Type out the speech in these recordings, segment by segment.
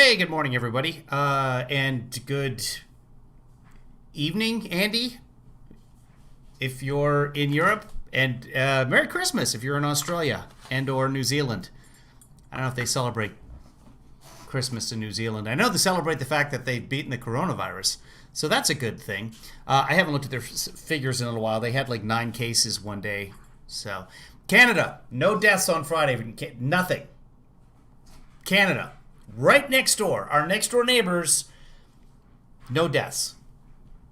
Hey, good morning, everybody, and good evening, Andy, if you're in Europe, and Merry Christmas if you're in Australia and or New Zealand. I don't know if they celebrate Christmas in New Zealand. I know they celebrate the fact that they've beaten the coronavirus, so that's a good thing. I haven't looked at their figures in a little while. They had like 9 cases one day. So, Canada, no deaths on Friday. Nothing. Canada, right next door, our next door neighbors, no deaths.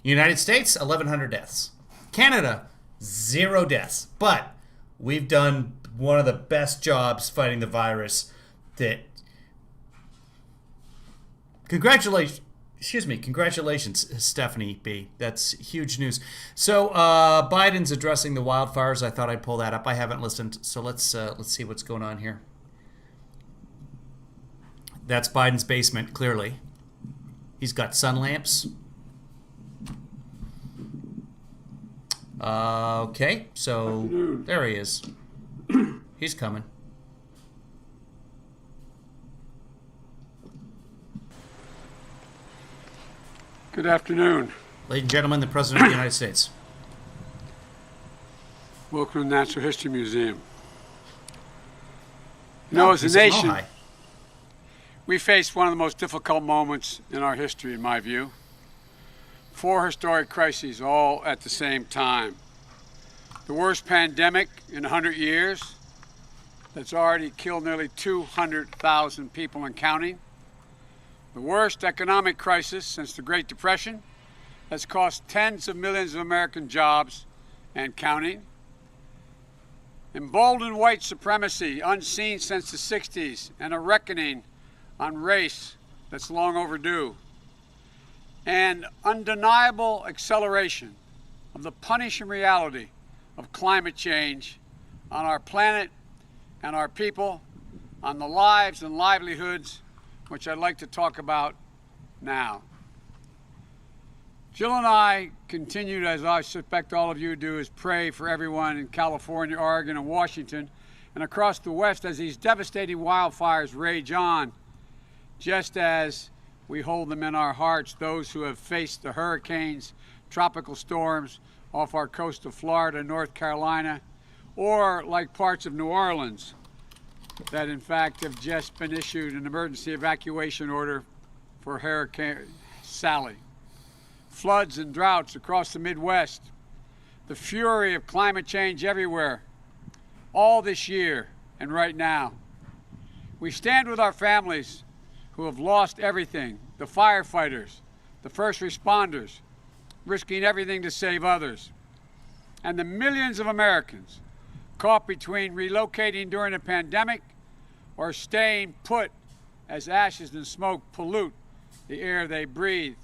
United States, 1,100 deaths. Canada, 0 deaths. But we've done one of the best jobs fighting the virus. Congratulations, Stephanie B. That's huge news. So Biden's addressing the wildfires. I thought I'd pull that up. I haven't listened, so let's see what's going on here. That's Biden's basement, clearly. He's got sun lamps. Okay, so there he is. He's coming. Good afternoon. Ladies and gentlemen, the President of the United States. Welcome to the Natural History Museum. You know, as a nation, we faced one of the most difficult moments in our history, in my view. 4 historic crises all at the same time. The worst pandemic in 100 years that's already killed nearly 200,000 people and counting. The worst economic crisis since the Great Depression that's cost tens of millions of American jobs and counting. Emboldened white supremacy unseen since the 60s, and a reckoning on race that's long overdue. And undeniable acceleration of the punishing reality of climate change on our planet and our people, on the lives and livelihoods, which I'd like to talk about now. Jill and I continue, as I suspect all of you do, is pray for everyone in California, Oregon, and Washington, and across the West as these devastating wildfires rage on, just as we hold them in our hearts, those who have faced the hurricanes, tropical storms off our coast of Florida, North Carolina, or like parts of New Orleans that in fact have just been issued an emergency evacuation order for Hurricane Sally. Floods and droughts across the Midwest, the fury of climate change everywhere, all this year and right now. We stand with our families who have lost everything, the firefighters, the first responders, risking everything to save others, and the millions of Americans caught between relocating during a pandemic or staying put as ashes and smoke pollute the air they breathe.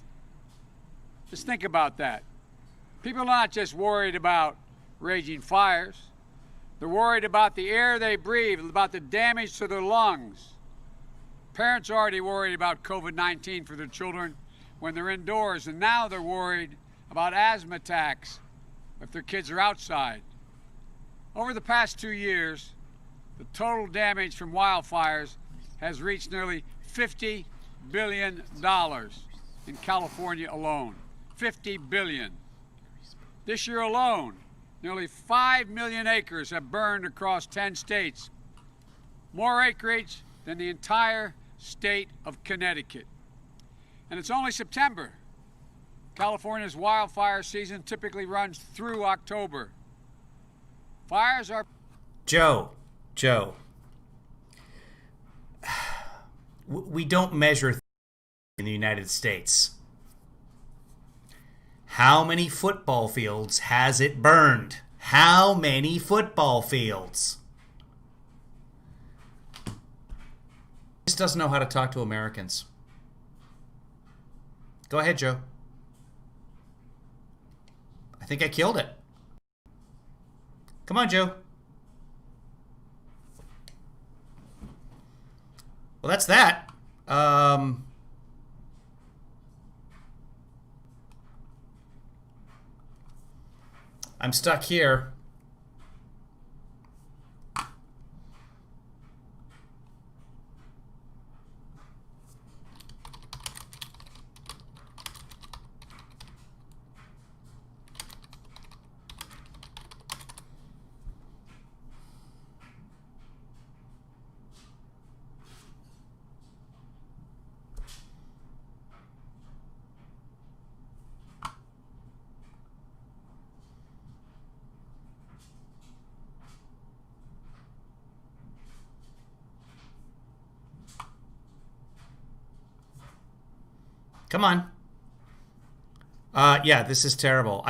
Just think about that. People are not just worried about raging fires. They're worried about the air they breathe, about the damage to their lungs. Parents are already worried about COVID-19 for their children when they're indoors, and now they're worried about asthma attacks if their kids are outside. Over the past 2 years, the total damage from wildfires has reached nearly $50 billion in California alone. $50 billion. This year alone, nearly 5 million acres have burned across 10 states. More acreage than the entire state of Connecticut. And it's only September. California's wildfire season typically runs through October. Fires are... Joe, we don't measure in the United States. How many football fields has it burned? How many football fields? Just doesn't know how to talk to Americans. Go ahead, Joe. I think I killed it. Come on, Joe. Well, that's that. I'm stuck here. Come on. Yeah, this is terrible.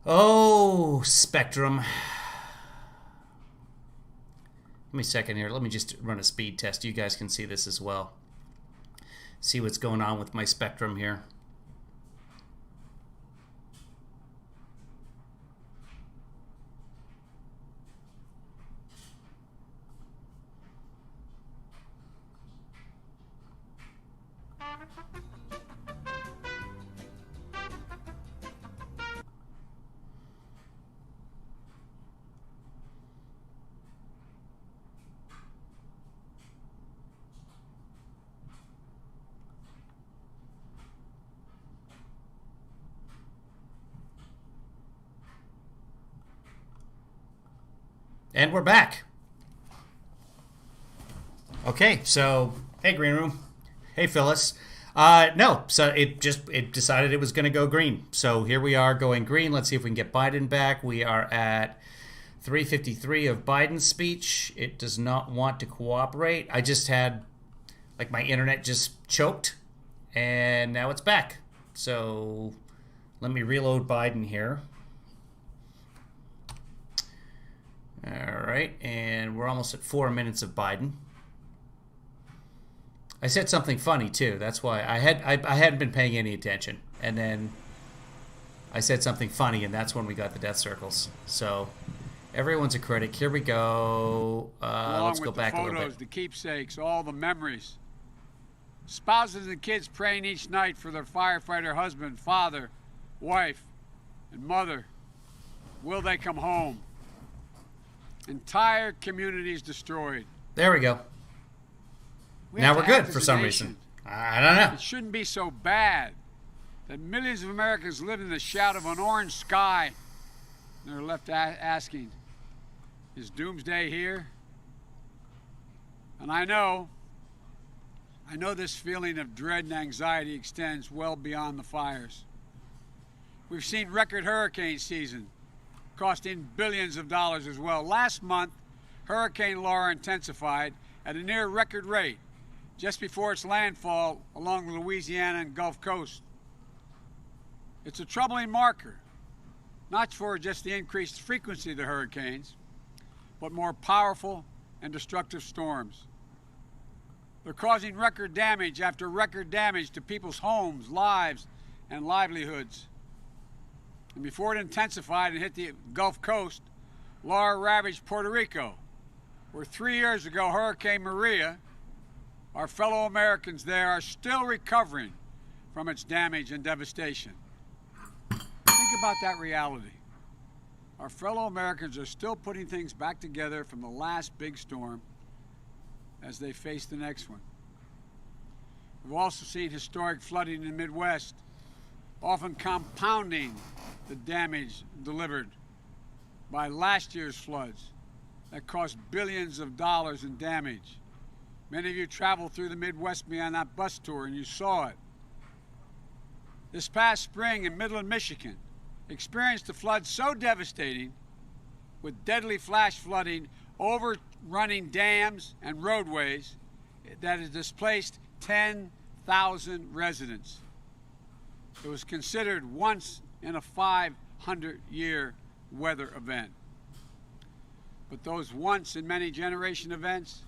Oh, Spectrum. Give me a second here. Let me just run a speed test. You guys can see this as well. See what's going on with my Spectrum here. And we're back. Okay, so hey Green Room, hey Phyllis. No, so it decided it was going to go green. So here we are going green. Let's see if we can get Biden back. We are at 3:53 of Biden's speech. It does not want to cooperate. I just had like my internet just choked, and now it's back. So let me reload Biden here. All right, and we're almost at 4 minutes of Biden. I said something funny too. That's why I hadn't been paying any attention, and then I said something funny, and that's when we got the death circles. So everyone's a critic. Here we go. Let's go back a little bit. Photos, the keepsakes, all the memories. Spouses and kids praying each night for their firefighter husband, father, wife, and mother. Will they come home? Entire communities destroyed. There we go. Now we're good for some reason. I don't know. It shouldn't be so bad that millions of Americans live in the shadow of an orange sky. And they're left asking, is doomsday here? And I know this feeling of dread and anxiety extends well beyond the fires. We've seen record hurricane season, costing billions of dollars as well. Last month, Hurricane Laura intensified at a near record rate just before its landfall along the Louisiana and Gulf Coast. It's a troubling marker, not for just the increased frequency of the hurricanes, but more powerful and destructive storms. They're causing record damage after record damage to people's homes, lives, and livelihoods. And before it intensified and hit the Gulf Coast, Laura ravaged Puerto Rico, where 3 years ago Hurricane Maria, our fellow Americans there are still recovering from its damage and devastation. Think about that reality. Our fellow Americans are still putting things back together from the last big storm as they face the next one. We've also seen historic flooding in the Midwest, often compounding the damage delivered by last year's floods that cost billions of dollars in damage. Many of you traveled through the Midwest with me on that bus tour, and you saw it. This past spring in Midland, Michigan, experienced a flood so devastating, with deadly flash flooding overrunning dams and roadways, that it displaced 10,000 residents. It was considered once in a 500-year weather event. But those once in many generation events,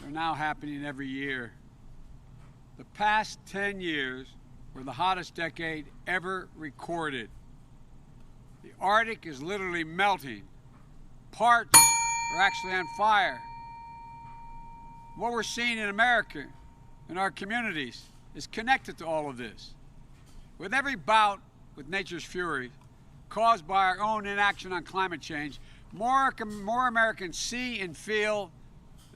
they're now happening every year. The past 10 years were the hottest decade ever recorded. The Arctic is literally melting. Parts are actually on fire. What we're seeing in America, in our communities, is connected to all of this. With every bout with nature's fury caused by our own inaction on climate change, more Americans see and feel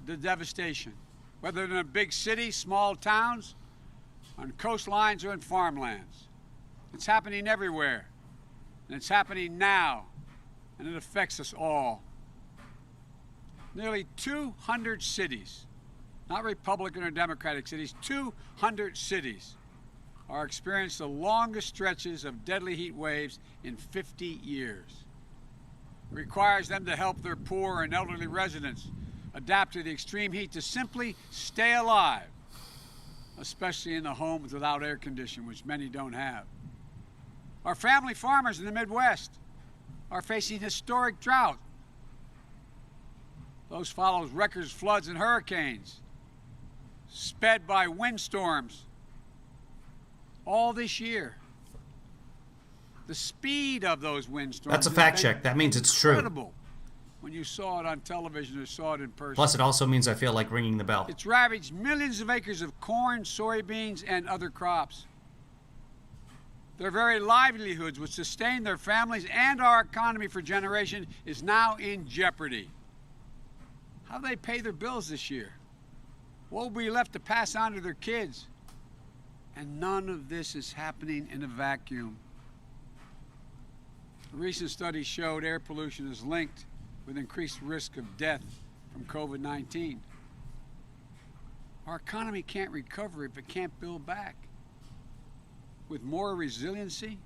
the devastation, whether in a big city, small towns, on coastlines, or in farmlands. It's happening everywhere, and it's happening now, and it affects us all. Nearly 200 cities, not Republican or Democratic cities, 200 cities are experiencing the longest stretches of deadly heat waves in 50 years. It requires them to help their poor and elderly residents adapt to the extreme heat to simply stay alive. especially in the homes without air conditioning, which many don't have. Our family farmers in the Midwest are facing historic drought. Those follows record floods and hurricanes, sped by windstorms all this year. The speed of those windstorms. That's a fact check. That means it's true. Incredible. When you saw it on television or saw it in person. Plus, it also means I feel like ringing the bell. It's ravaged millions of acres of corn, soybeans, and other crops. Their very livelihoods, which sustain their families and our economy for generations, is now in jeopardy. How do they pay their bills this year? What will be left to pass on to their kids? And none of this is happening in a vacuum. A recent study showed air pollution is linked with increased risk of death from COVID-19. Our economy can't recover if it can't build back. With more resiliency,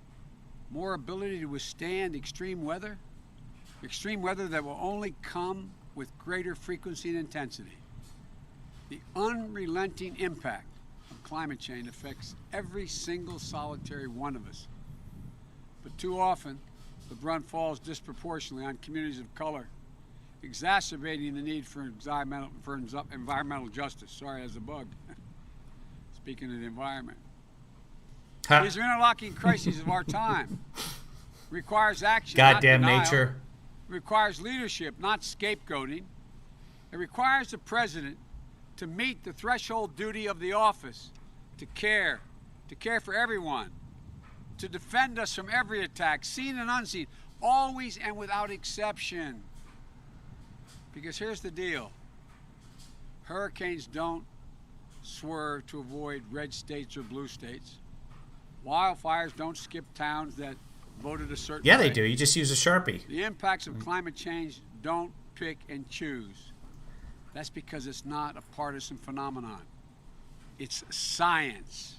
more ability to withstand extreme weather that will only come with greater frequency and intensity. The unrelenting impact of climate change affects every single solitary one of us. But too often, the brunt falls disproportionately on communities of color, exacerbating the need for environmental justice. Sorry, as a bug. Speaking of the environment. These are interlocking crises of our time. Requires action, Goddamn not denial. nature. Requires leadership, not scapegoating. It requires the president to meet the threshold duty of the office, to care for everyone, to defend us from every attack, seen and unseen, always and without exception. Because here's the deal. Hurricanes don't swerve to avoid red states or blue states. Wildfires don't skip towns that voted a certain Yeah, way. they do. You just use a Sharpie. The impacts of climate change don't pick and choose. That's because it's not a partisan phenomenon. It's science.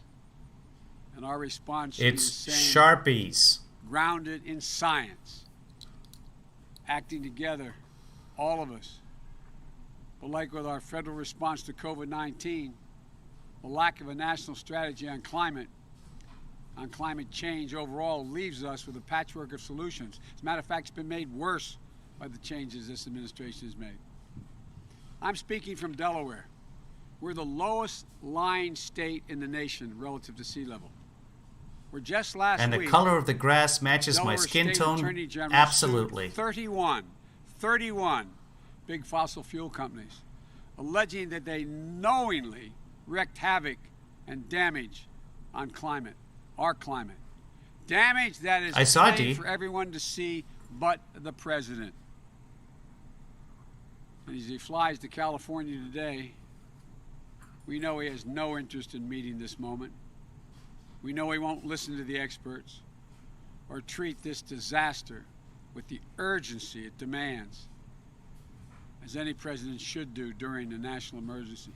And our response should be the It's same, Sharpies. grounded in science. Acting together, all of us. But like with our federal response to COVID-19, the lack of a national strategy on climate change overall leaves us with a patchwork of solutions. As a matter of fact, it's been made worse by the changes this administration has made. I'm speaking from Delaware. We're the lowest lying state in the nation relative to sea level. We're just last week. And the color of the grass matches my Delaware skin State tone. Attorney General Absolutely. sued 31 big fossil fuel companies, alleging that they knowingly wreaked havoc and damage on our climate. Damage that is plain for everyone to see but the president. And as he flies to California today, we know he has no interest in meeting this moment. We know he won't listen to the experts or treat this disaster with the urgency it demands, as any president should do during a national emergency.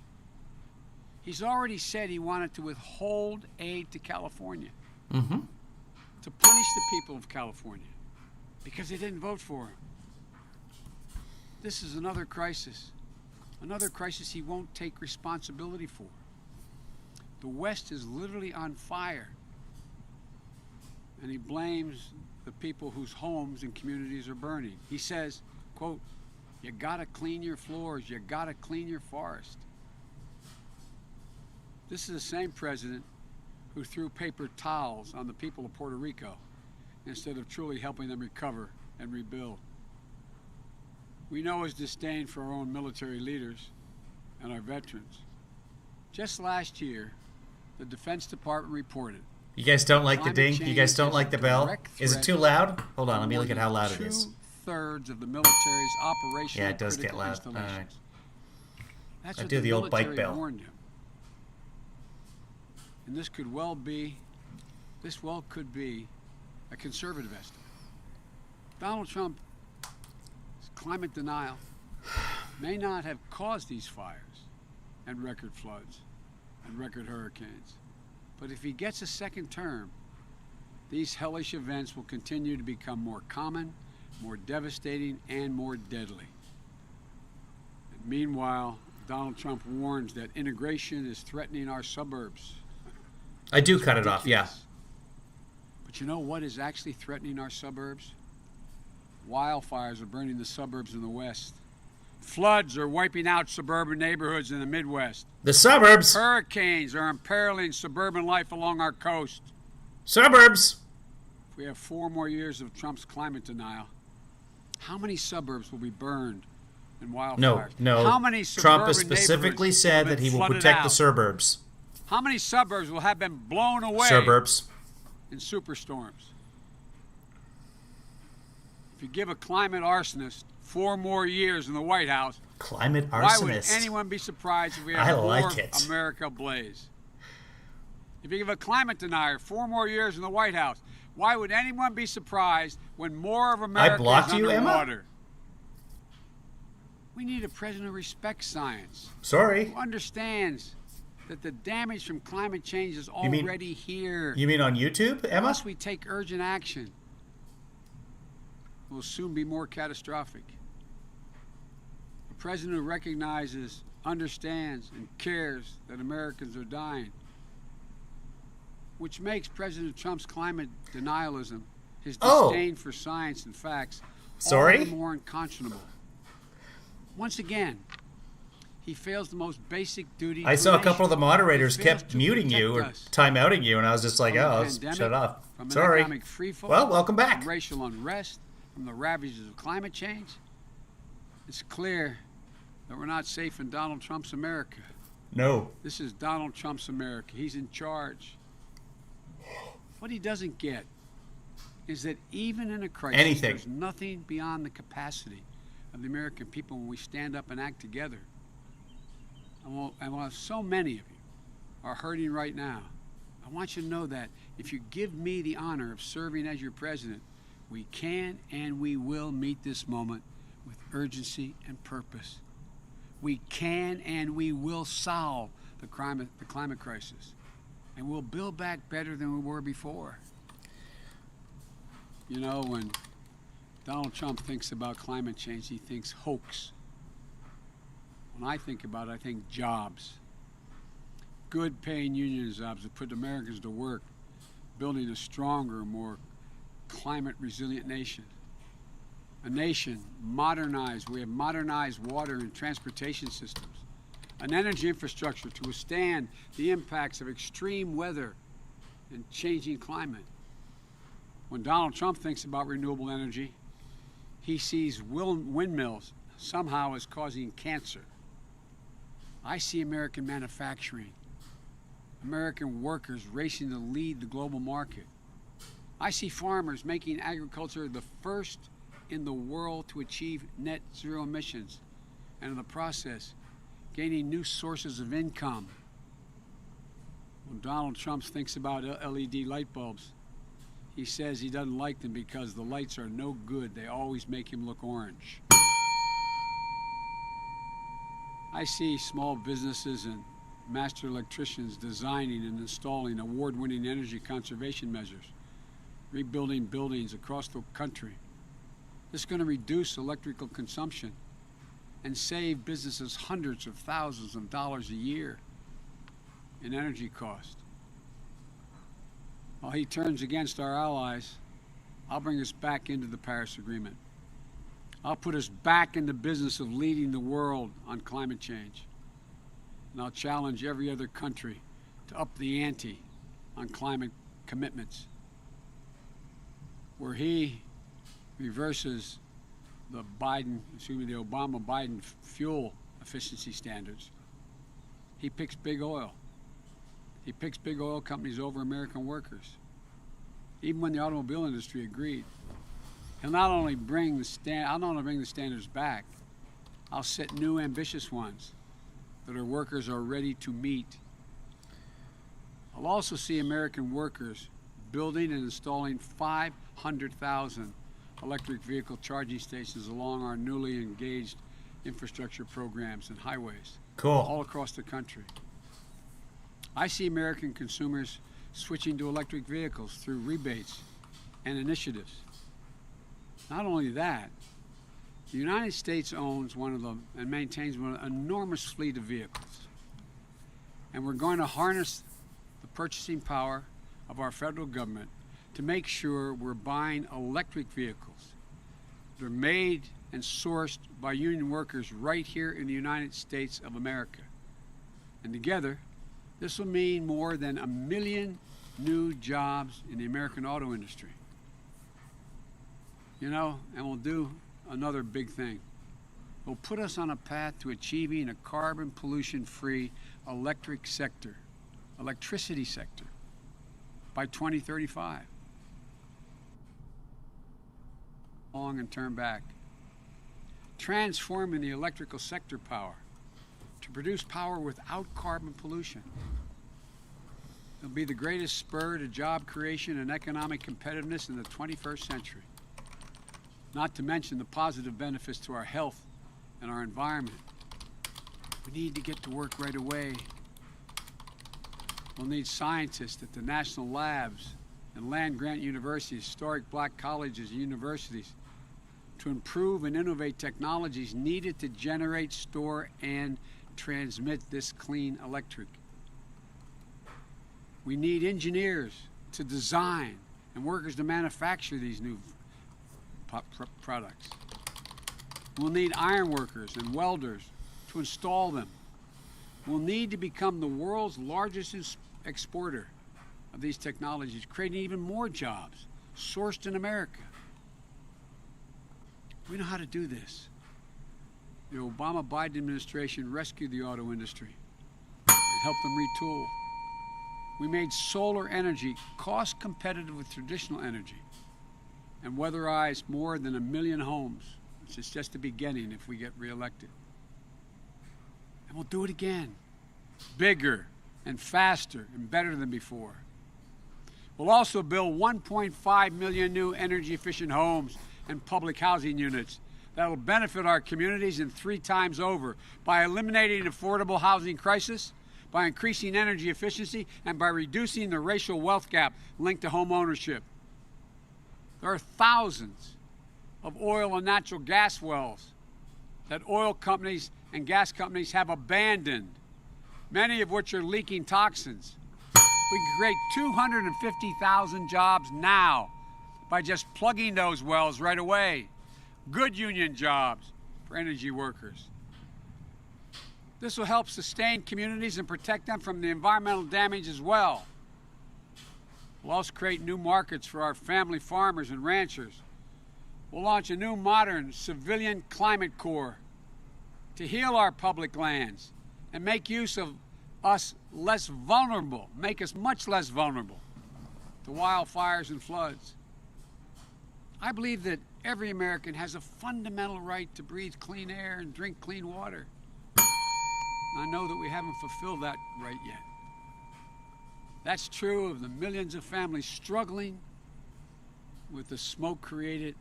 He's already said he wanted to withhold aid to California, to punish the people of California because they didn't vote for him. This is another crisis he won't take responsibility for. The West is literally on fire, and he blames the people whose homes and communities are burning. He says, quote, "You gotta clean your floors, you gotta clean your forest." This is the same president who threw paper towels on the people of Puerto Rico instead of truly helping them recover and rebuild. We know his disdain for our own military leaders and our veterans. Just last year, the Defense Department reported. You guys don't like the ding? You guys don't like the bell? Is it too loud? Hold on, let me look at how loud it is. 2/3 of the military's operational Yeah, it does get loud. installations. All right. That's I what do the old bike military bell. warned him. And this could well could be a conservative estimate. Donald Trump's climate denial may not have caused these fires and record floods and record hurricanes. But if he gets a second term, these hellish events will continue to become more common, more devastating, and more deadly. And meanwhile, Donald Trump warns that integration is threatening our suburbs. I do cut it off, yeah. But you know what is actually threatening our suburbs? Wildfires are burning the suburbs in the west. Floods are wiping out suburban neighborhoods in the Midwest. The suburbs. Hurricanes are imperiling suburban life along our coast. Suburbs. If we have 4 more years of Trump's climate denial, how many suburbs will be burned in wildfires? No. How many Trump has specifically said that he will protect the suburbs. How many suburbs will have been blown away Suburbs. in superstorms? If you give a climate arsonist 4 more years in the White House, Climate arsonist. why would anyone be surprised if we have more it. America ablaze? If you give a climate denier 4 more years in the White House, why would anyone be surprised when more of America is underwater? Emma? We need a president who respects science. Sorry. Who understands that the damage from climate change is already here. You mean on YouTube, Emma? Unless we take urgent action, it will soon be more catastrophic. A president who recognizes, understands, and cares that Americans are dying, which makes President Trump's climate denialism, his disdain for science and facts, all the more unconscionable. Once again, he fails the most basic duty. I saw a couple of the moderators kept muting you or timeouting you, and I was just like, oh, shut up. Sorry. Well, welcome back. From racial unrest, from the ravages of climate change. It's clear that we're not safe in Donald Trump's America. No. This is Donald Trump's America. He's in charge. What he doesn't get is that even in a crisis, there's nothing beyond the capacity of the American people when we stand up and act together. And while so many of you are hurting right now, I want you to know that if you give me the honor of serving as your president, we can and we will meet this moment with urgency and purpose. We can and we will solve the climate crisis. And we'll build back better than we were before. You know, when Donald Trump thinks about climate change, he thinks hoax. When I think about it, I think jobs. Good paying union jobs that put Americans to work, building a stronger, more climate resilient nation. A nation modernized. We have modernized water and transportation systems. An energy infrastructure to withstand the impacts of extreme weather and changing climate. When Donald Trump thinks about renewable energy, he sees windmills somehow as causing cancer. I see American manufacturing, American workers racing to lead the global market. I see farmers making agriculture the first in the world to achieve net zero emissions, and in the process, gaining new sources of income. When Donald Trump thinks about LED light bulbs, he says he doesn't like them because the lights are no good. They always make him look orange. I see small businesses and master electricians designing and installing award-winning energy conservation measures, rebuilding buildings across the country. This is going to reduce electrical consumption and save businesses hundreds of thousands of dollars a year in energy cost. While he turns against our allies, I'll bring us back into the Paris Agreement. I'll put us back in the business of leading the world on climate change. And I'll challenge every other country to up the ante on climate commitments. Where he reverses the Obama-Biden fuel efficiency standards, he picks big oil. He picks big oil companies over American workers. Even when the automobile industry agreed. He'll not only bring the standards back, I'll set new ambitious ones that our workers are ready to meet. I'll also see American workers building and installing 500,000 electric vehicle charging stations along our newly engaged infrastructure programs and highways. Cool. All across the country. I see American consumers switching to electric vehicles through rebates and initiatives. Not only that, The United States owns one of them and maintains an enormous fleet of vehicles. And we're going to harness the purchasing power of our federal government to make sure we're buying electric vehicles. They're made and sourced by union workers right here in the United States of America. And together, this will mean more than 1 million new jobs in the American auto industry. You know, and we'll do another big thing. Will put us on a path to achieving a carbon pollution-free electricity sector by 2035. Long and turn back. Transforming the electrical sector power to produce power without carbon pollution. It'll be the greatest spur to job creation and economic competitiveness in the 21st century. Not to mention the positive benefits to our health and our environment. We need to get to work right away. We'll need scientists at the national labs and land-grant universities, historic black colleges and universities, to improve and innovate technologies needed to generate, store, and transmit this clean electric. We need engineers to design and workers to manufacture these new products. We'll need iron workers and welders to install them. We'll need to become the world's largest exporter of these technologies, creating even more jobs sourced in America. We know how to do this. The Obama-Biden administration rescued the auto industry and helped them retool. We made solar energy cost competitive with traditional energy and weatherized more than 1 million homes, which is just the beginning if we get reelected. And we'll do it again, bigger and faster and better than before. We'll also build 1.5 million new energy-efficient homes and public housing units that will benefit our communities in 3 times over by eliminating the affordable housing crisis, by increasing energy efficiency, and by reducing the racial wealth gap linked to home ownership. There are thousands of oil and natural gas wells that oil companies and gas companies have abandoned, many of which are leaking toxins. We can create 250,000 jobs now by just plugging those wells right away. Good union jobs for energy workers. This will help sustain communities and protect them from the environmental damage as well. We'll also create new markets for our family farmers and ranchers. We'll launch a new modern civilian climate corps to heal our public lands and make use of us less vulnerable, make us much less vulnerable to wildfires and floods. I believe that every American has a fundamental right to breathe clean air and drink clean water. I know that we haven't fulfilled that right yet. That's true of the millions of families struggling with the smoke-created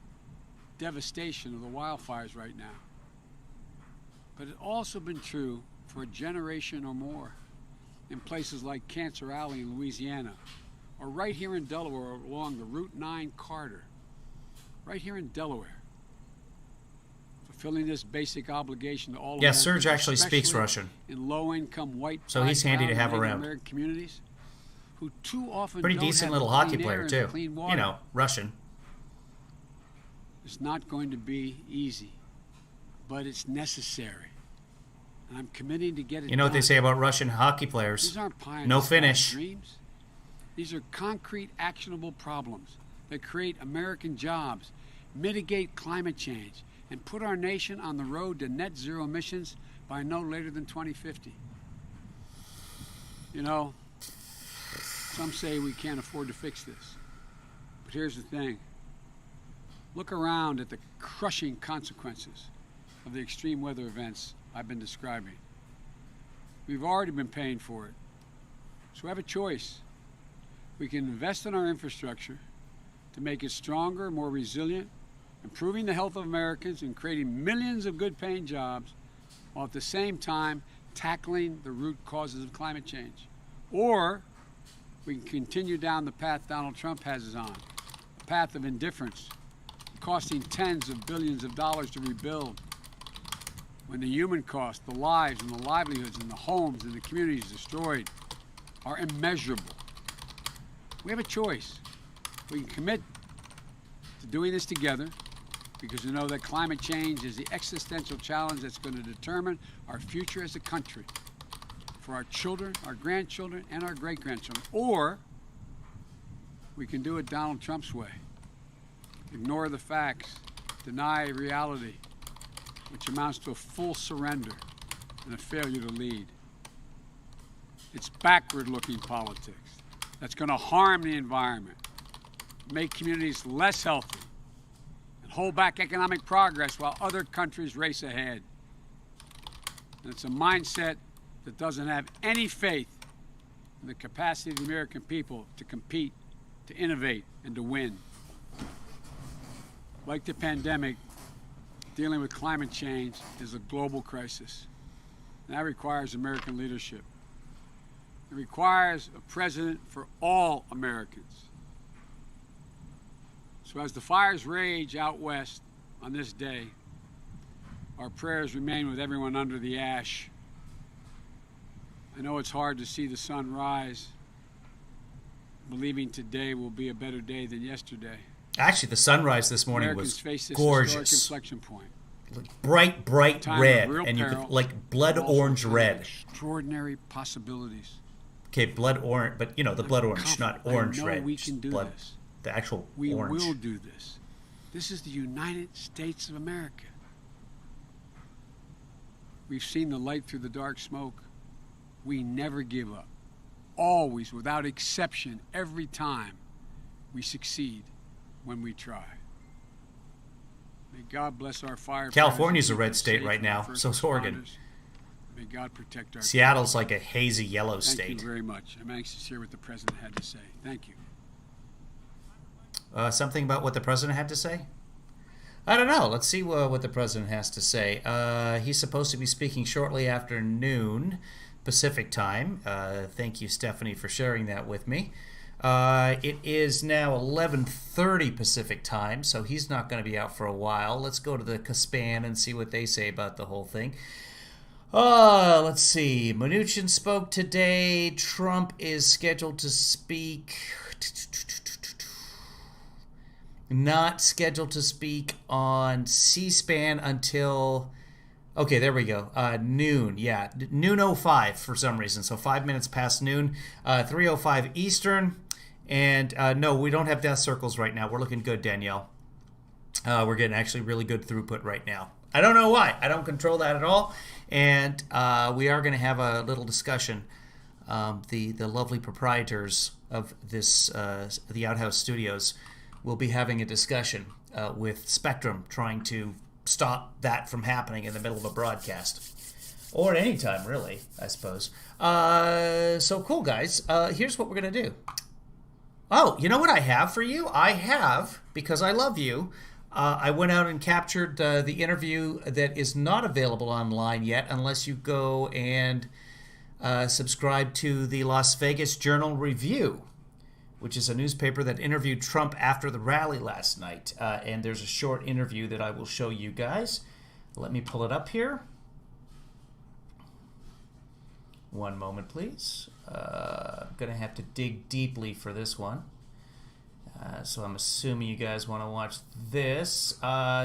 devastation of the wildfires right now. But it's also been true for a generation or more in places like Cancer Alley in Louisiana, or right here in Delaware along the Route 9 corridor, right here in Delaware. Fulfilling this basic obligation to all Yes, Americans, Serge actually speaks especially Russian. in low-income white, So he's handy to have Native around. American communities who too often Pretty don't decent have little clean hockey air player, and too. clean water. You know, Russian. It's not going to be easy, but it's necessary. And I'm committing to get it You know what they done. say about Russian hockey players? These aren't pie in No the sky finish. dreams. These are concrete, actionable problems that create American jobs, mitigate climate change, and put our nation on the road to net zero emissions by no later than 2050. You know, some say we can't afford to fix this. But here's the thing. Look around at the crushing consequences of the extreme weather events I've been describing. We've already been paying for it. So we have a choice. We can invest in our infrastructure to make it stronger, more resilient, improving the health of Americans and creating millions of good-paying jobs, while at the same time tackling the root causes of climate change. Or we can continue down the path Donald Trump has us on, a path of indifference, costing tens of billions of dollars to rebuild, when the human cost, the lives and the livelihoods and the homes and the communities destroyed are immeasurable. We have a choice. We can commit to doing this together because we know that climate change is the existential challenge that's going to determine our future as a country for our children, our grandchildren, and our great-grandchildren. Or we can do it Donald Trump's way. Ignore the facts, deny reality, which amounts to a full surrender and a failure to lead. It's backward-looking politics that's going to harm the environment, make communities less healthy, and hold back economic progress while other countries race ahead. And it's a mindset that doesn't have any faith in the capacity of the American people to compete, to innovate, and to win. Like the pandemic, dealing with climate change is a global crisis. And that requires American leadership. It requires a president for all Americans. So as the fires rage out west on this day, our prayers remain with everyone under the ash. I know it's hard to see the sun rise, believing today will be a better day than yesterday. Actually, the sunrise this morning Americans was face this gorgeous. historic inflection point. Bright Time of red, real and you peril, could like blood also orange time of red. Extraordinary possibilities. Okay, blood orange, but you know the blood orange, not orange I know red. we can do blood, this. The actual We orange. will do this. This is the United States of America. We've seen the light through the dark smoke. We never give up. Always, without exception, every time we succeed when we try. May God bless our firefighters. California's a and keep red us state safe right and now, our first so is Oregon. responders. May God protect our Seattle's like a hazy yellow Thank state. you very much. I'm anxious to hear what the president had to say. Thank you. Something about what the president had to say? I don't know. Let's see what the president has to say. He's supposed to be speaking shortly after noon Pacific time. Thank you, Stephanie, for sharing that with me. It is now 11:30 Pacific time, so he's not going to be out for a while. Let's go to the Caspan and see what they say about the whole thing. Let's see. Mnuchin spoke today. Trump is scheduled to speak. Not scheduled to speak on C-SPAN until... Okay, there we go. Noon, yeah. Noon 05 for some reason. So 5 minutes past noon. 3:05 Eastern. And no, we don't have death circles right now. We're looking good, Danielle. We're getting actually really good throughput right now. I don't know why. I don't control that at all. And we are going to have a little discussion. The lovely proprietors of this, the Outhouse Studios, will be having a discussion with Spectrum, trying to stop that from happening in the middle of a broadcast. Or at any time, really, I suppose. So cool, guys. Here's what we're going to do. Oh, you know what I have for you? I have, because I love you, I went out and captured the interview that is not available online yet unless you go and subscribe to the Las Vegas Journal-Review, which is a newspaper that interviewed Trump after the rally last night. And there's a short interview that I will show you guys. Let me pull it up here. One moment, please. I'm going to have to dig deeply for this one. So I'm assuming you guys want to watch this.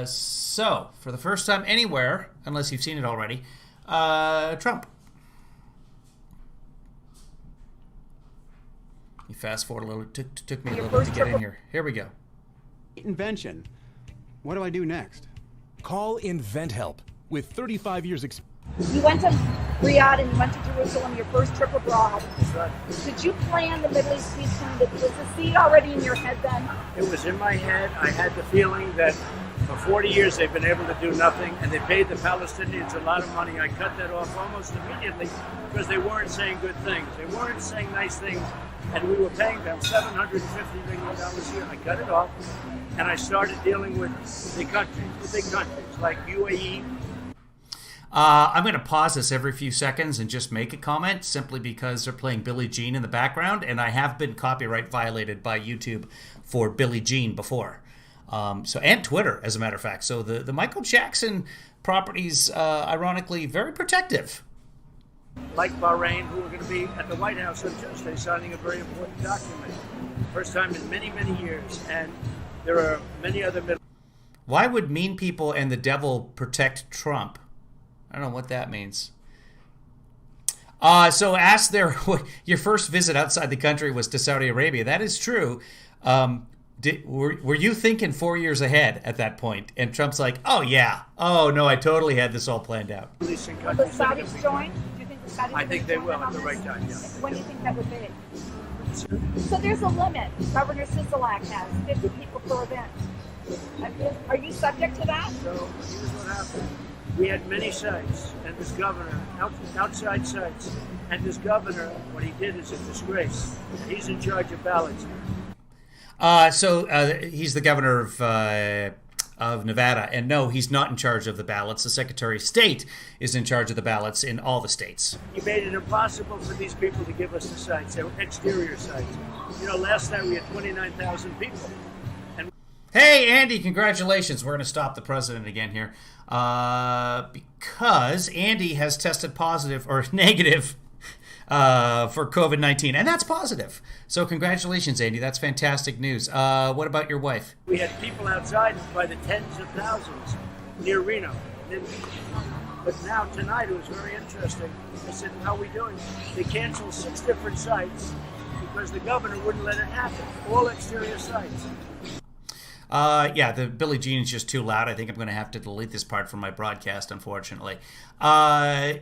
So, for the first time anywhere, unless you've seen it already, Trump. You fast forward a little. It took me a little bit to get in here. Here we go. Invention. What do I do next? Call InventHelp. With 35 years experience. You went to Riyadh and you went to Jerusalem, your first trip abroad. That's right. Did you plan the Middle East peace plan? Was the seed already in your head then? It was in my head. I had the feeling that for 40 years they've been able to do nothing, and they paid the Palestinians a lot of money. I cut that off almost immediately because they weren't saying good things. They weren't saying nice things, and we were paying them $750 million a year. I cut it off, and I started dealing with the countries, the big countries like UAE. I'm going to pause this every few seconds and just make a comment simply because they're playing Billie Jean in the background, and I have been copyright violated by YouTube for Billie Jean before. And Twitter, as a matter of fact. So the Michael Jackson properties, ironically, very protective. Like Bahrain, who are going to be at the White House on Tuesday signing a very important document. First time in many, many years. And there are many other Middle Why would mean people and the devil protect Trump? I don't know what that means. So asked your first visit outside the country was to Saudi Arabia. That is true. Were you thinking 4 years ahead at that point? And Trump's like, oh, yeah. Oh, no, I totally had this all planned out. Eastern Will the countries. Saudis join? Do you think the Saudis I think they will join at the on right this? time, yeah. When do you think that would be? So there's a limit. Governor Sisolak has 50 people per event. Are you subject to that? So here's what happened. We had many sites, and this governor, outside sites, and this governor, what he did is a disgrace. He's in charge of ballots. He's the governor of Nevada, and no, he's not in charge of the ballots. The Secretary of State is in charge of the ballots in all the states. He made it impossible for these people to give us the sites. They were exterior sites. Last night we had 29,000 people. Hey, Andy, congratulations. We're going to stop the president again here because Andy has tested positive or negative for COVID-19, and that's positive. So congratulations, Andy. That's fantastic news. What about your wife? We had people outside by the tens of thousands near Reno. But now, tonight, it was very interesting. I said, how are we doing? They canceled 6 different sites because the governor wouldn't let it happen. All exterior sites. The Billie Jean is just too loud. I think I'm going to have to delete this part from my broadcast, unfortunately. No,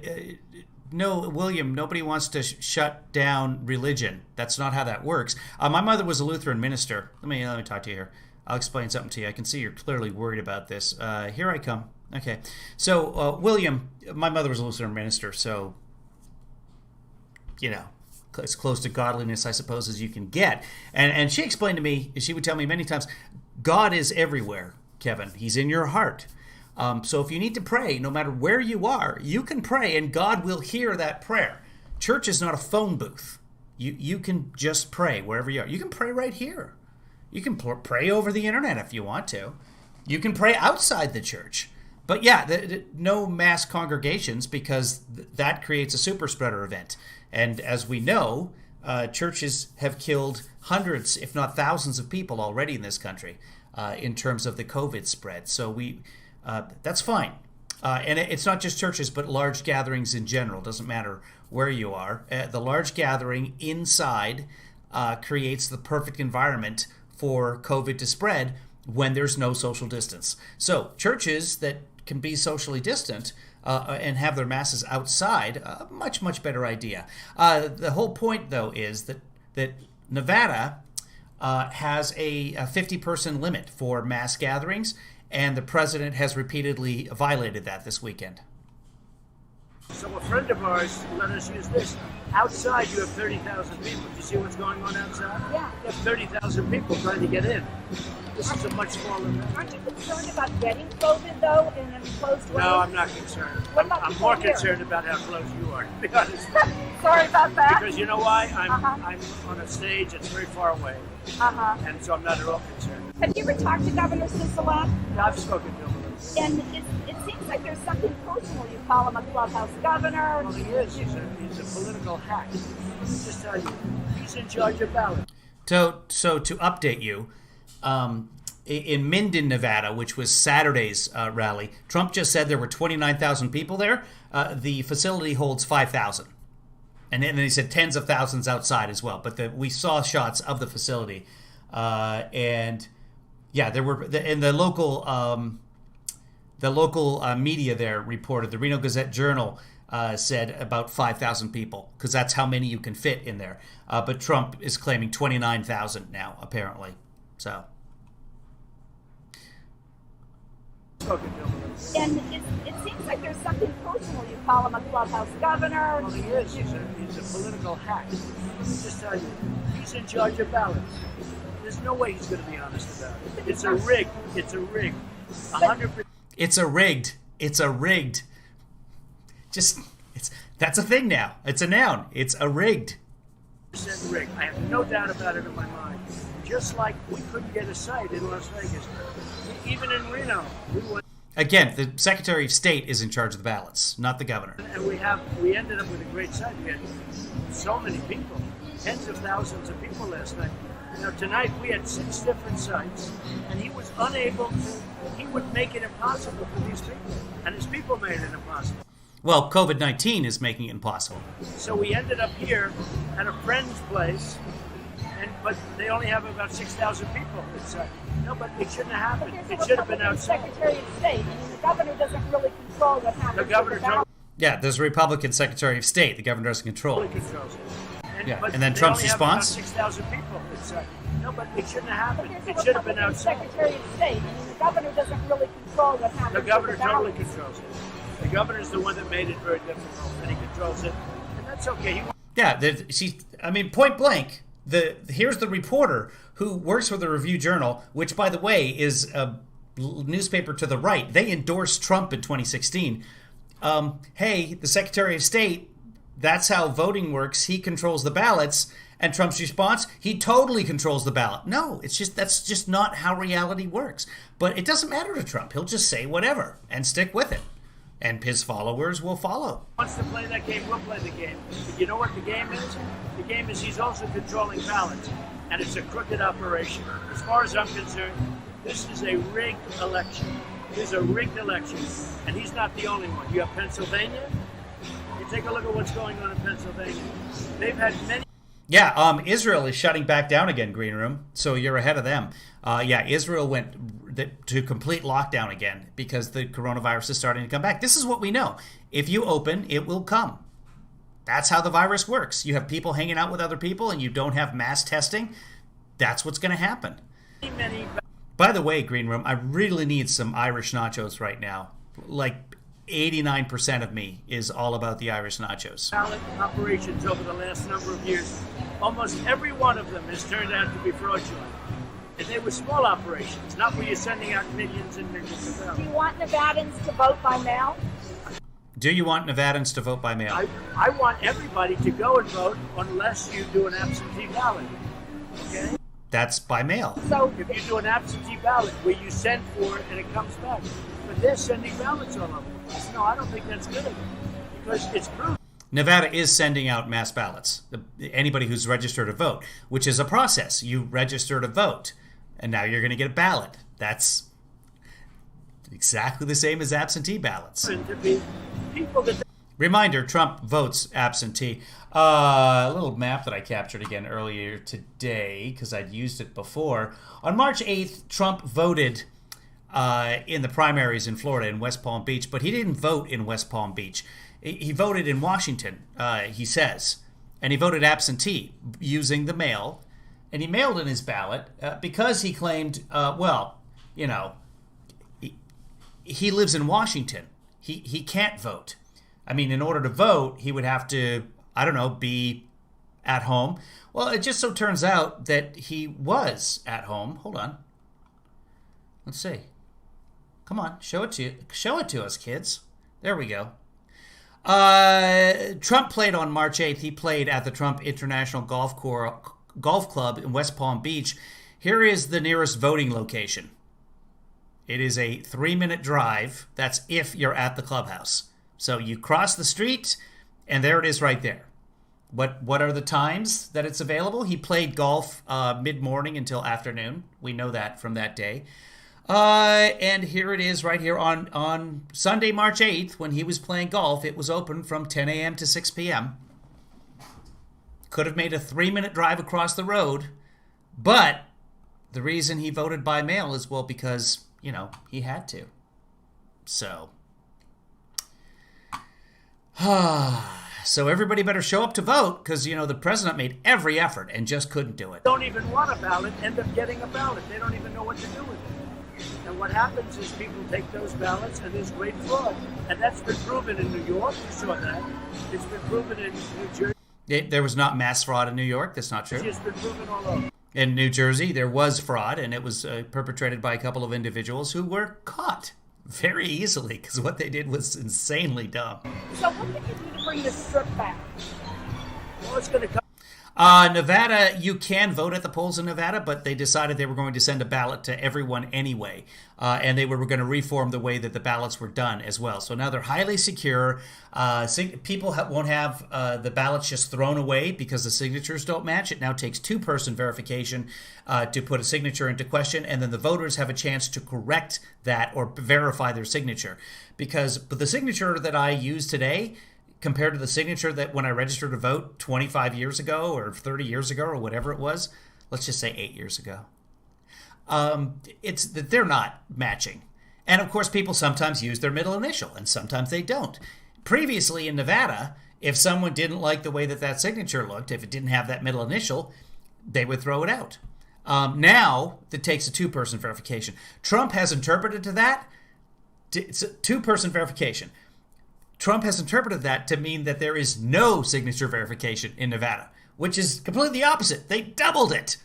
William, nobody wants to shut down religion. That's not how that works. My mother was a Lutheran minister. Let me talk to you here. I'll explain something to you. I can see you're clearly worried about this. Here I come. Okay. So, William, my mother was a Lutheran minister, so, as close to godliness, I suppose, as you can get. And she explained to me, she would tell me many times, God is everywhere, Kevin. He's in your heart. So if you need to pray, no matter where you are, you can pray and God will hear that prayer. Church is not a phone booth. You can just pray wherever you are. You can pray right here. You can pray over the internet if you want to. You can pray outside the church. But no mass congregations because that creates a super spreader event. And as we know, churches have killed hundreds, if not thousands of people already in this country in terms of the COVID spread. So that's fine. And it's not just churches, but large gatherings in general. Doesn't matter where you are. The large gathering inside creates the perfect environment for COVID to spread when there's no social distance. So churches that can be socially distant and have their masses outside, a much, much better idea. The whole point, though, is that Nevada has a 50-person limit for mass gatherings, and the president has repeatedly violated that this weekend. So a friend of ours let us use this. Outside, you have 30,000 people. Do you see what's going on outside? Yeah. You have 30,000 people trying to get in. This is a much smaller event. Aren't you concerned about getting COVID, though, in an enclosed way? No, I'm not concerned. What about I'm people more here? concerned about how close you are, to be honest. Sorry about that. Because you know why? I'm Uh-huh. on a stage that's very far away, Uh-huh. and so I'm not at all concerned. Have you ever talked to Governor Sisolak? I've spoken to him. And it seems like there's something personal. You call him a clubhouse governor. Well, he is. He's a political hack. Let me just tell you, he's in charge of ballots. So to update you, in Minden, Nevada, which was Saturday's rally, Trump just said there were 29,000 people there. The facility holds 5,000. And then he said tens of thousands outside as well. But we saw shots of the facility. And yeah, there were, and the local media there reported, the Reno Gazette-Journal said about 5,000 people, because that's how many you can fit in there. But Trump is claiming 29,000 now, apparently. So. And it seems like there's something personal. You call him a clubhouse governor. Well, he is. He's a political hack. Let me just tell you, he's in charge of ballots. There's no way he's going to be honest about it. It's a rig. It's a rig. 100%. It's a rigged. It's a rigged. That's a thing now. It's a noun. It's a rigged. Rig. I have no doubt about it in my mind. just like we couldn't get a site in Las Vegas. Even in Reno, we went. Again, the Secretary of State is in charge of the ballots, not the governor. And we ended up with a great site. We had so many people, tens of thousands of people last night. Tonight we had 6 different sites, and he was unable to. He would make it impossible for these people, and his people made it impossible. Well, COVID-19 is making it impossible. So we ended up here at a friend's place, but they only have about 6,000 people inside. No, but it shouldn't have happened. It should have been outside. Secretary of State. The governor doesn't really control what happens. The governor totally Yeah, there's a Republican Secretary of State. The governor doesn't control. controls it. And then Trump's response? 6,000 people inside. No, but it shouldn't have happened. There's It a should have been Republican outside. Secretary of State. The governor doesn't really control what happens. The governor with the totally ballots. controls it. The governor's the one that made it very difficult, and he controls it, and that's okay. Point blank. Here's the reporter who works for the Review Journal, which, by the way, is a newspaper to the right. They endorsed Trump in 2016. Hey, the Secretary of State, that's how voting works. He controls the ballots. And Trump's response, he totally controls the ballot. No, that's just not how reality works. But it doesn't matter to Trump. He'll just say whatever and stick with it. And his followers will follow. Wants to play that game, we'll play the game. But you know what the game is? The game is he's also controlling ballots. And it's a crooked operation. As far as I'm concerned, this is a rigged election. This is a rigged election. And he's not the only one. You have Pennsylvania. You take a look at what's going on in Pennsylvania. They've had many... Yeah, Israel is shutting back down again, Green Room. So you're ahead of them. Israel went to complete lockdown again because the coronavirus is starting to come back. This is what we know. If you open, it will come. That's how the virus works. You have people hanging out with other people and you don't have mass testing. That's what's going to happen. By the way, Green Room, I really need some Irish nachos right now. Like 89% of me is all about the Irish nachos. Ballot operations over the last number of years, almost every one of them has turned out to be fraudulent. And they were small operations, not where you're sending out millions and millions of ballots. Do you want Nevadans to vote by mail? Do you want Nevadans to vote by mail? I want everybody to go and vote unless you do an absentee ballot. Okay? That's by mail. So If you do an absentee ballot where you send for it and it comes back, but they're sending ballots all over the place. No, I don't think that's good because it's proven. Nevada is sending out mass ballots. Anybody who's registered to vote, which is a process. You register to vote, and now you're going to get a ballot. That's exactly the same as absentee ballots. To be people that Reminder, Trump votes absentee. A little map that I captured again earlier today because I'd used it before. On March 8th, Trump voted in the primaries in Florida in West Palm Beach, but he didn't vote in West Palm Beach. He voted in Washington, he says, and he voted absentee using the mail, and he mailed in his ballot because he claimed, he lives in Washington. He can't vote. I mean, in order to vote, he would have to, be at home. Well, it just so turns out that he was at home. Hold on. Let's see. Come on, show it to us, kids. There we go. Trump played on March 8th. He played at the Trump International Golf Club in West Palm Beach. Here is the nearest voting location. It is a 3-minute drive. That's if you're at the clubhouse. So you cross the street, and there it is right there. What are the times that it's available? He played golf mid-morning until afternoon. We know that from that day. And here it is right here on Sunday, March 8th, when he was playing golf. It was open from 10 a.m. to 6 p.m. Could have made a 3-minute drive across the road, but the reason he voted by mail is, because, he had to. So, so everybody better show up to vote because, the president made every effort and just couldn't do it. don't even want a ballot end up getting a ballot. They don't even know what to do with it. And what happens is people take those ballots and there's great fraud. And that's been proven in New York. You saw that. It's been proven in New Jersey. There was not mass fraud in New York. That's not true. It's been proven all over. In New Jersey, there was fraud, and it was perpetrated by a couple of individuals who were caught very easily because what they did was insanely dumb. So what can you do to bring the strip back? Well, it's going to come. Nevada, you can vote at the polls in Nevada, but they decided they were going to send a ballot to everyone anyway. And they were going to reform the way that the ballots were done as well. So now they're highly secure. People won't have the ballots just thrown away because the signatures don't match. It now takes two-person verification to put a signature into question, and then the voters have a chance to correct that or verify their signature. But the signature that I use today compared to the signature that when I registered to vote 25 years ago or 30 years ago or whatever it was, let's just say 8 years ago, it's that they're not matching. And of course, people sometimes use their middle initial and sometimes they don't. Previously in Nevada, if someone didn't like the way that signature looked, if it didn't have that middle initial, they would throw it out. Now, it takes a two-person verification. Trump has interpreted to that. It's a two-person verification. Trump has interpreted that to mean that there is no signature verification in Nevada, which is completely the opposite. They doubled it.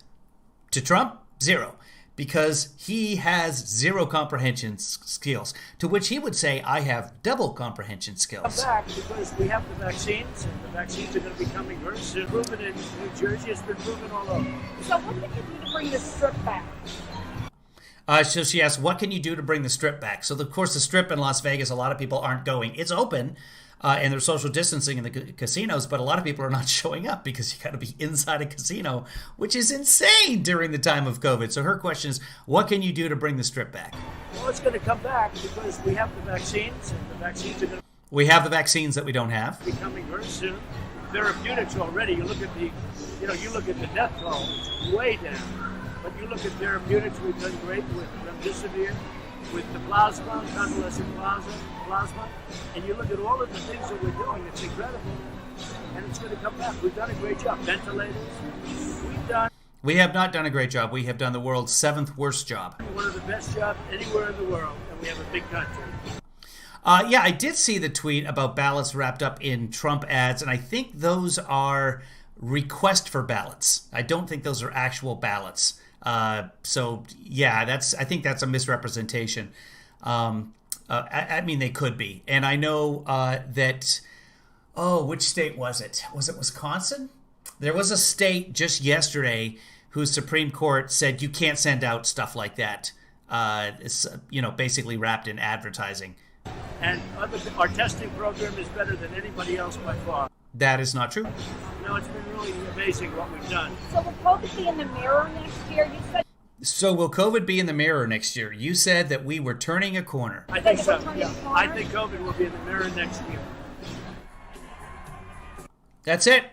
To Trump, zero, because he has zero comprehension skills, to which he would say, I have double comprehension skills. Back because we have the vaccines, and the vaccines are going to be coming very soon. It's proven in New Jersey, it's been proven all over. So what can you do to bring the Strip back? So she asked, what can you do to bring the Strip back? So, of course, the Strip in Las Vegas, a lot of people aren't going. It's open, and there's social distancing in the casinos, but a lot of people are not showing up because you got to be inside a casino, which is insane during the time of COVID. So her question is, what can you do to bring the Strip back? Well, it's going to come back because we have the vaccines, and the vaccines are going to We have the vaccines that we don't have. be coming very soon. Therapeutics already, you look at the death toll, it's way down. But you look at therapeutics, we've done great with remdesivir, with the plasma, convalescent plasma, and you look at all of the things that we're doing, it's incredible, and it's going to come back. We've done a great job. Ventilators, We have not done a great job. We have done the world's 7th worst job. one of the best jobs anywhere in the world, and we have a big country. Yeah, I did see the tweet about ballots wrapped up in Trump ads, and I think those are request for ballots. I don't think those are actual ballots. So yeah, I think that's a misrepresentation. I mean, they could be. And I know that, which state was it? Was it Wisconsin? There was a state just yesterday whose Supreme Court said you can't send out stuff like that. It's, basically wrapped in advertising. And our testing program is better than anybody else by far. That is not true. No, it's been really amazing what we've done. So will COVID be in the mirror next year? You said. So will COVID be in the mirror next year? You said that we were turning a corner. I think so, yeah. I think COVID will be in the mirror next year. That's it.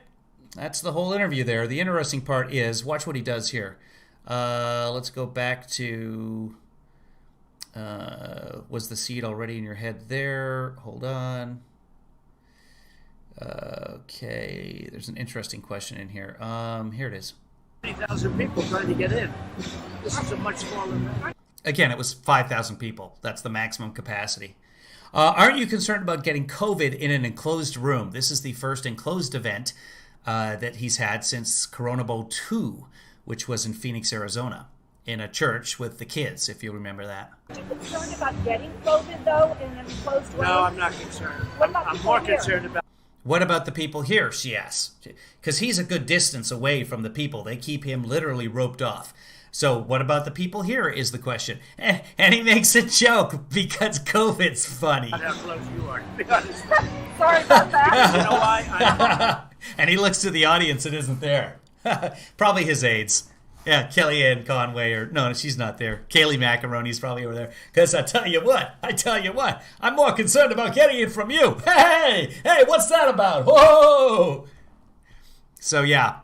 That's the whole interview there. The interesting part is, watch what he does here. Let's go back to, was the seed already in your head there? Hold on. Okay, there's an interesting question in here. Here it is. 20,000 people trying to get in. This is a much smaller event. Again, it was 5,000 people. That's the maximum capacity. Aren't you concerned about getting COVID in an enclosed room? This is the first enclosed event that he's had since Corona Bowl 2, which was in Phoenix, Arizona, in a church with the kids, if you remember that. Are you concerned about getting COVID, though, in an enclosed room? No, I'm not concerned. What about I'm people more here? concerned about. What about the people here, she asks? Because he's a good distance away from the people. They keep him literally roped off. So what about the people here is the question. And he makes a joke because COVID's funny. How close you are, to be honest. Sorry about that. You know why? And he looks to the audience and isn't there. Probably his aides. Yeah, Kellyanne Conway, or no, she's not there. Kayleigh Macaroni's probably over there. Because I tell you what, I'm more concerned about getting it from you. Hey, what's that about? Whoa! So yeah,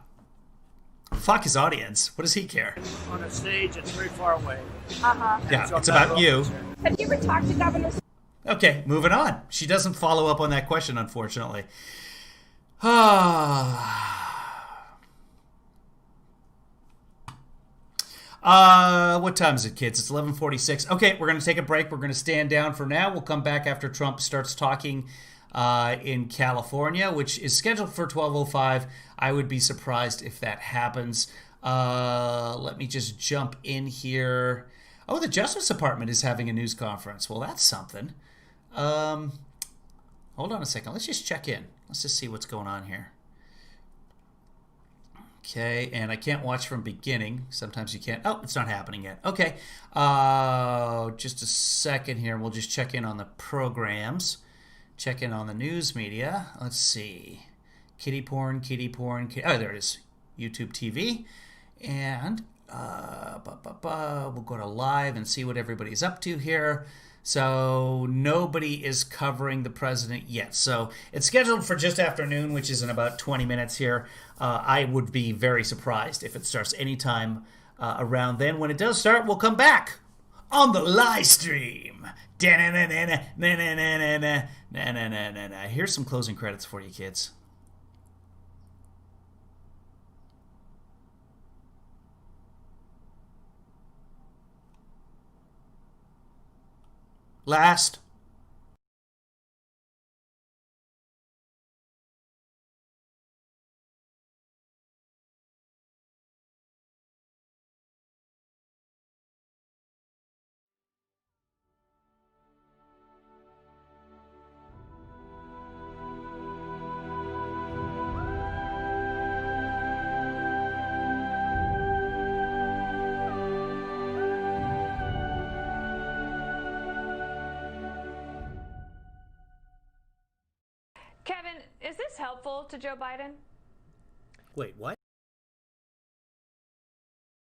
fuck his audience. What does he care? On a stage, it's very far away. Uh-huh. Yeah, So it's I'm not about at you. all concerned. Have you ever talked to Governor? Okay, moving on. She doesn't follow up on that question, unfortunately. What time is it, kids? It's 11:46. Okay, we're going to take a break. We're going to stand down for now. We'll come back after Trump starts talking in California, which is scheduled for 12:05. I would be surprised if that happens. Let me just jump in here. Oh, the Justice Department is having a news conference. Well, that's something. Hold on a second. Let's just check in. Let's just see what's going on here. Okay, and I can't watch from beginning. Sometimes you can't. Oh, it's not happening yet. Okay, just a second here. We'll just check in on the programs. Check in on the news media. Let's see. Kitty porn, kitty porn. Oh, there it is. YouTube TV. And we'll go to live and see what everybody's up to here. So nobody is covering the president yet. So it's scheduled for just after noon, which is in about 20 minutes here. I would be very surprised if it starts anytime around then. When it does start, we'll come back on the live stream. Here's some closing credits for you kids. Last. Kevin, is this helpful to Joe Biden? Wait, what?